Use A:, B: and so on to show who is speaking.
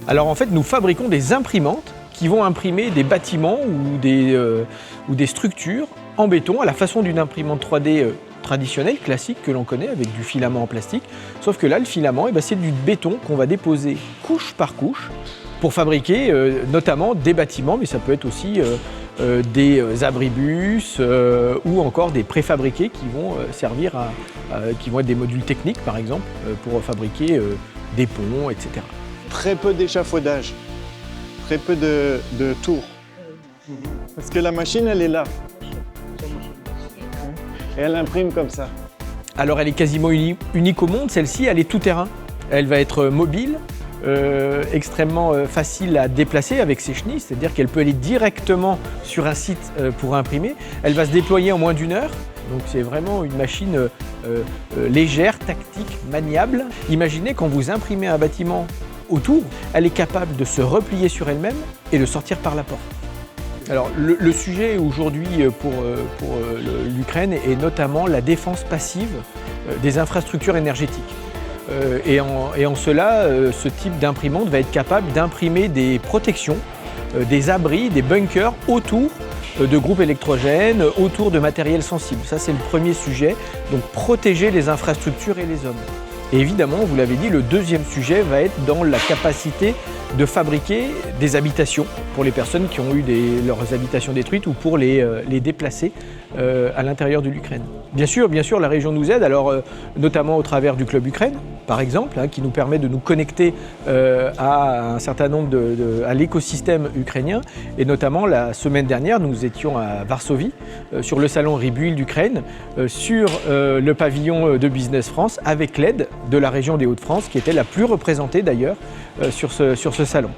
A: Alors en fait, nous fabriquons des imprimantes qui vont imprimer des bâtiments ou des structures en béton à la façon d'une imprimante 3D traditionnelle, classique, que l'on connaît avec du filament en plastique. Sauf que là, le filament, c'est du béton qu'on va déposer couche par couche pour fabriquer notamment des bâtiments, mais ça peut être aussi des abribus ou encore des préfabriqués qui vont servir qui vont être des modules techniques par exemple pour fabriquer des ponts, etc.
B: Très peu d'échafaudage, très peu de tours. Parce que la machine, elle est là. Et elle imprime comme ça.
A: Alors elle est quasiment unique au monde, celle-ci, elle est tout terrain. Elle va être mobile, extrêmement facile à déplacer avec ses chenilles, c'est-à-dire qu'elle peut aller directement sur un site pour imprimer. Elle va se déployer en moins d'1 heure, donc c'est vraiment une machine légère, tactique, maniable. Imaginez quand vous imprimez un bâtiment autour, elle est capable de se replier sur elle-même et de sortir par la porte. Alors le sujet aujourd'hui pour l'Ukraine est notamment la défense passive des infrastructures énergétiques. Et en cela, ce type d'imprimante va être capable d'imprimer des protections, des abris, des bunkers autour de groupes électrogènes, autour de matériel sensible. Ça, c'est le premier sujet, donc protéger les infrastructures et les hommes. Et évidemment, vous l'avez dit, le deuxième sujet va être dans la capacité de fabriquer des habitations pour les personnes qui ont eu leurs habitations détruites ou pour les déplacer à l'intérieur de l'Ukraine. Bien sûr, la région nous aide, alors notamment au travers du Club Ukraine, par exemple, qui nous permet de nous connecter à un certain nombre à l'écosystème ukrainien. Et notamment, la semaine dernière, nous étions à Varsovie, sur le salon Rebuild d'Ukraine, sur le pavillon de Business France, avec l'aide de la région des Hauts-de-France, qui était la plus représentée d'ailleurs sur ce salon.